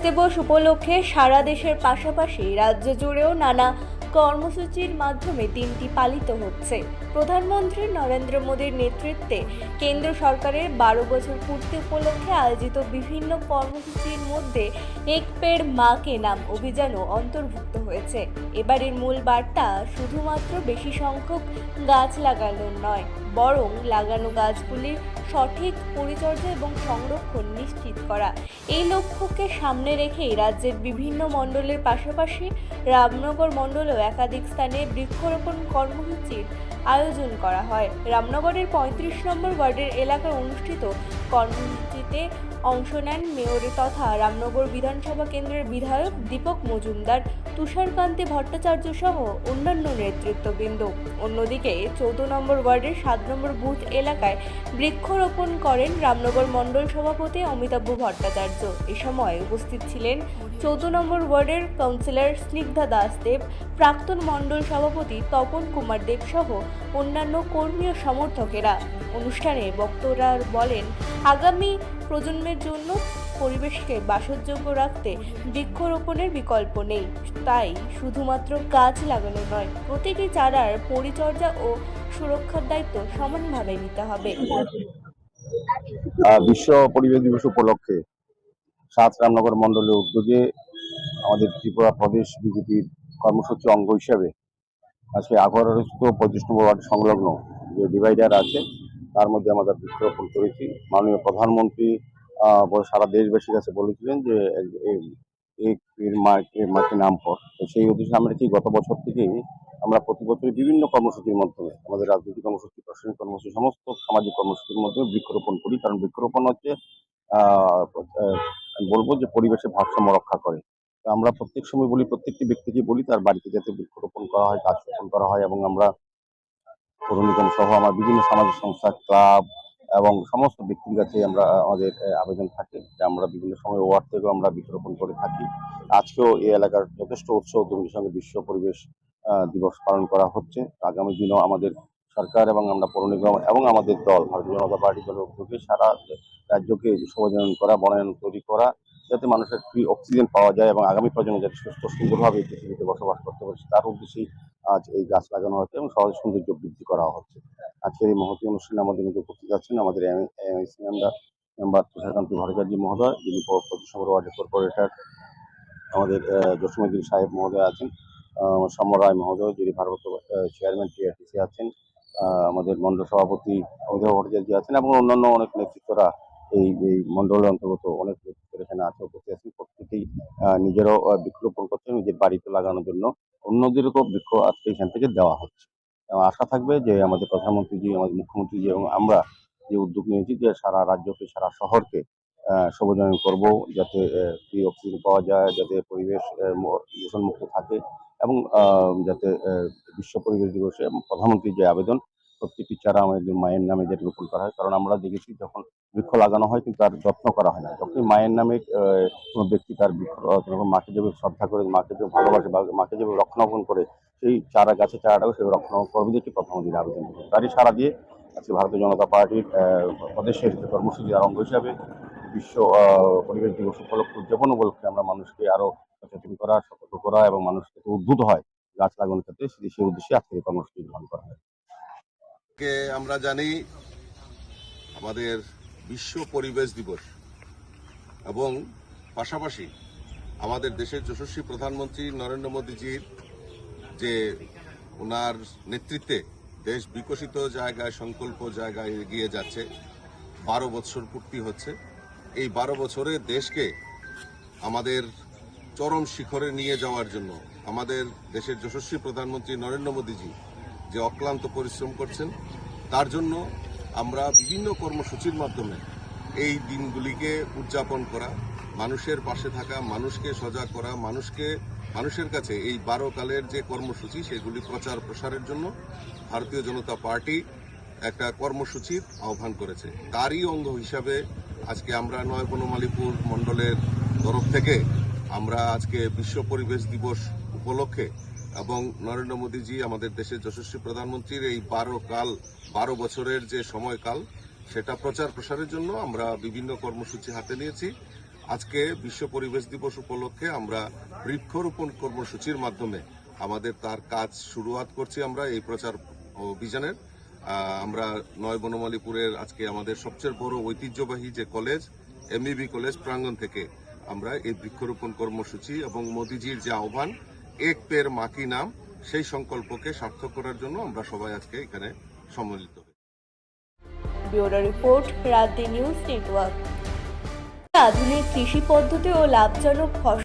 দিবস উপলক্ষে সারা দেশের পাশাপাশি রাজ্য জুড়েও নানা কর্মসূচির মাধ্যমে দিনটি পালিত হচ্ছে। প্রধানমন্ত্রী নরেন্দ্র মোদীর নেতৃত্বে কেন্দ্র সরকারের 12 বছর পূর্তি উপলক্ষে আয়োজিত বিভিন্ন কর্মসূচির মধ্যে এক পেড় মা কে নাম অভিযানও অন্তর্ভুক্ত হয়েছে। এবারের মূল বার্তা শুধুমাত্র বেশি সংখ্যক গাছ লাগানো নয়, বরং লাগানো গাছগুলির সঠিক পরিচর্যা এবং সংরক্ষণ নিশ্চিত করা। এই লক্ষ্যকে সামনে রেখেই রাজ্যের বিভিন্ন মণ্ডলের পাশাপাশি রামনগর মণ্ডলেও একাধিক স্থানে বৃক্ষরোপণ কর্মসূচির আয়োজন করা হয়। রামনগরের 35 নম্বর ওয়ার্ডের এলাকায় অনুষ্ঠিত কর্মসূচিতে অংশ নেন মেয়র তথা রামনগর বিধানসভা কেন্দ্রের বিধায়ক দীপক মজুমদার, তুষারকান্তি ভট্টাচার্য সহ অন্যান্য নেতৃত্ববৃন্দ। অন্যদিকে 14 নম্বর ওয়ার্ডের 7 নম্বর বুথ এলাকায় বৃক্ষরোপণ করেন রামনগর মণ্ডল সভাপতি অমিতাভ ভট্টাচার্য। এ সময় উপস্থিত ছিলেন 14 নম্বর ওয়ার্ডের কাউন্সিলর স্নিগ্ধা দাস দেব, প্রাক্তন মণ্ডল সভাপতি তপন কুমার দেব সহ অন্যান্য কর্মী ও সমর্থকেরা। অনুষ্ঠানে বক্তারা বলেন, আগামী প্রজন্মের জন্য পরিবেশকে বাসযোগ্য রাখতে বৃক্ষরোপণের বিকল্প নেই। তাই শুধুমাত্র গাছ লাগানো নয়, প্রতিটি চারার পরিচর্যা ও সুরক্ষার দায়িত্ব সমানভাবে নিতে হবে। বিশ্ব পরিবেশ দিবস উপলক্ষে 7 রামনগর মণ্ডলের উদ্যোগে আমাদের ত্রিপুরা প্রদেশ বিজেপির কর্মসূচি অঙ্গ হিসেবে আজকে আগরস্থিত 25 নম্বর ওয়ার্ড সংলগ্ন যে ডিভাইডার আছে তার মধ্যে আমরা বৃক্ষরোপণ করেছি। মাননীয় প্রধানমন্ত্রী সারা দেশবাসীর কাছে বলেছিলেন যে এক মাকে নাম পর, তো সেই উদ্দেশ্যে আমরা কি গত বছর থেকেই আমরা প্রতি বছরই বিভিন্ন কর্মসূচির মাধ্যমে আমাদের রাজনৈতিক কর্মসূচি, প্রশাসনিক কর্মসূচি, সমস্ত সামাজিক কর্মসূচির মাধ্যমে বৃক্ষরোপণ করি। কারণ বৃক্ষরোপণ হচ্ছে আমি বলবো যে পরিবেশের ভারসাম্য রক্ষা করে। তো আমরা প্রত্যেক সময় বলি, প্রত্যেকটি ব্যক্তিকে বলি তার বাড়িতে যাতে বৃক্ষরোপণ করা হয়, গাছ রোপণ করা হয়। এবং আমরা পৌর নিগম সহ আমার বিভিন্ন সামাজিক সংস্থা, ক্লাব এবং সমস্ত ব্যক্তির কাছে আমরা আমাদের আবেদন থাকে যে আমরা বিভিন্ন সময় ওয়ার্ড থেকেও আমরা বৃক্ষরোপণ করে থাকি। আজকেও এই এলাকার যথেষ্ট উৎসাহ উদ্যমের সঙ্গে বিশ্ব পরিবেশ দিবস পালন করা হচ্ছে। আগামী দিনও আমাদের সরকার এবং আমরা পৌর নিগম এবং আমাদের দল ভারতীয় জনতা পার্টি দলের উদ্যোগে সারা রাজ্যকে সবুজায়ন করা, বনায়ন তৈরি করা, যাতে মানুষের ফ্রি অক্সিজেন পাওয়া যায় এবং আগামী প্রজন্ম যাতে সুস্থ সুন্দরভাবে এই পৃথিবীতে বসবাস করতে পারে, তার উদ্দেশ্যেই আজ এই গাছ লাগানো হচ্ছে এবং সহজ সৌন্দর্য বৃদ্ধি করা হচ্ছে। আজকের এই মহতী অনুষ্ঠানে আমাদের মধ্যে উপস্থিত আছেন আমাদের এমএসি মেম্বার তুষারকান্তি ভট্টাচার্য মহোদয়, যিনি 25 নম্বর ওয়ার্ডের কর্পোরেটর, আমাদের জসীমউদ্দিন সাহেব মহোদয় আছেন, সৌম্য রায় মহোদয় যিনি ভারপ্রাপ্ত চেয়ারম্যান টিআরটিসি আছেন, আমাদের মণ্ডল সভাপতি অমিতাভ ভট্টাচার্য আছেন এবং অন্যান্য অনেক নেতৃত্বরা এই মণ্ডলের অন্তর্গত অনেক নেতৃত্ব এখানে আছে, উপস্থিত আছেন। প্রত্যেকেই নিজেরও বৃক্ষরোপণ করছেন নিজের বাড়িতে লাগানোর জন্য, অন্যদেরকেও বৃক্ষ আজকে এখান থেকে দেওয়া হচ্ছে। এবং আশা থাকবে যে আমাদের প্রধানমন্ত্রীজি, আমাদের মুখ্যমন্ত্রীজি এবং আমরা যে উদ্যোগ নিয়েছি যে সারা রাজ্যকে, সারা শহরকে সবুজায়ন করব, যাতে ফ্রি অক্সিজেন পাওয়া যায়, যাতে পরিবেশ দূষণমুক্ত থাকে এবং যাতে বিশ্ব পরিবেশ দিবসে প্রধানমন্ত্রীর যে আবেদন প্রত্যেকটি চারা আমাদের মায়ের নামে যাতে রোপণ করা হয়। কারণ আমরা দেখেছি যখন বৃক্ষ লাগানো হয় কিন্তু তার যত্ন করা হয় না। যখনই মায়ের নামে কোনো ব্যক্তি তার বৃক্ষ যখন মাকে যেভাবে শ্রদ্ধা করে, মাকে যে ভালোবাসে বা মাকে যেভাবে রক্ষণাবেক্ষণ করে, সেই চারা গাছের চারাটাও সেভাবে রক্ষণাবেক্ষণ করবে দেখি প্রধানমন্ত্রীর আবেদন করবে। তারই সারা দিয়ে আজকে ভারতীয় জনতা পার্টির প্রদেশের কর্মসূচির অঙ্গ হিসাবে বিশ্ব পরিবেশ দিবস উদযাপন উপলক্ষে আমরা মানুষকে আরো সচেতন করা, সতর্ক করা এবং মানুষকে উদ্বুদ্ধ হয় গাছ লাগানোর ক্ষেত্রে, সেই উদ্দেশ্যে আজকে এই কর্মসূচি গ্রহণ করা হয়। আমরা জানি আমাদের বিশ্ব পরিবেশ দিবস এবং পাশাপাশি আমাদের দেশের যশস্বী প্রধানমন্ত্রী নরেন্দ্র মোদীজির যে ওনার নেতৃত্বে দেশ বিকশিত জায়গায়, সংকল্প জায়গায় এগিয়ে যাচ্ছে। 12 বছর পূর্তি হচ্ছে। এই 12 বছরে দেশকে আমাদের চরম শিখরে নিয়ে যাওয়ার জন্য আমাদের দেশের যশস্বী প্রধানমন্ত্রী নরেন্দ্র মোদীজি যে অক্লান্ত পরিশ্রম করছেন, তার জন্য আমরা বিভিন্ন কর্মসূচির মাধ্যমে এই দিনগুলিকে উদযাপন করা, মানুষের পাশে থাকা, মানুষকে সজাগ করা, মানুষের কাছে এই 12 কালের যে কর্মসূচি সেগুলি প্রচার প্রসারের জন্য ভারতীয় জনতা পার্টি একটা কর্মসূচির আহ্বান করেছে। তারই অঙ্গ হিসাবে আজকে আমরা নয় বনমালীপুর মণ্ডলের তরফ থেকে আমরা আজকে বিশ্ব পরিবেশ দিবস উপলক্ষে এবং নরেন্দ্র মোদীজি আমাদের দেশের যশস্বী প্রধানমন্ত্রীর এই 12 বছরের যে সময়কাল সেটা প্রচার প্রসারের জন্য আমরা বিভিন্ন কর্মসূচি হাতে নিয়েছি। আজকে বিশ্ব পরিবেশ দিবস উপলক্ষে আমরা বৃক্ষরোপণ কর্মসূচির মাধ্যমে আমাদের তার কাজ শুরুয়াত করছি। আমরা এই প্রচার অভিযানের আমরা নয় বনমালীপুরের আজকে আমাদের সবচেয়ে বড় ঐতিহ্যবাহী যে কলেজ এমইবি কলেজ প্রাঙ্গণ থেকে আমরা এই বৃক্ষরোপণ কর্মসূচি এবং মোদিজির যে আহ্বান এক পের মাকি নাম সেই সংকল্পকে সার্থক করার জন্য আমরা সবাই আজকে এখানে সম্মিলিত হই। ব্যুরো রিপোর্ট, রাত নিউজ নেটওয়ার্ক। আধুনিক কৃষি পদ্ধতি ও লাভজনক ফসল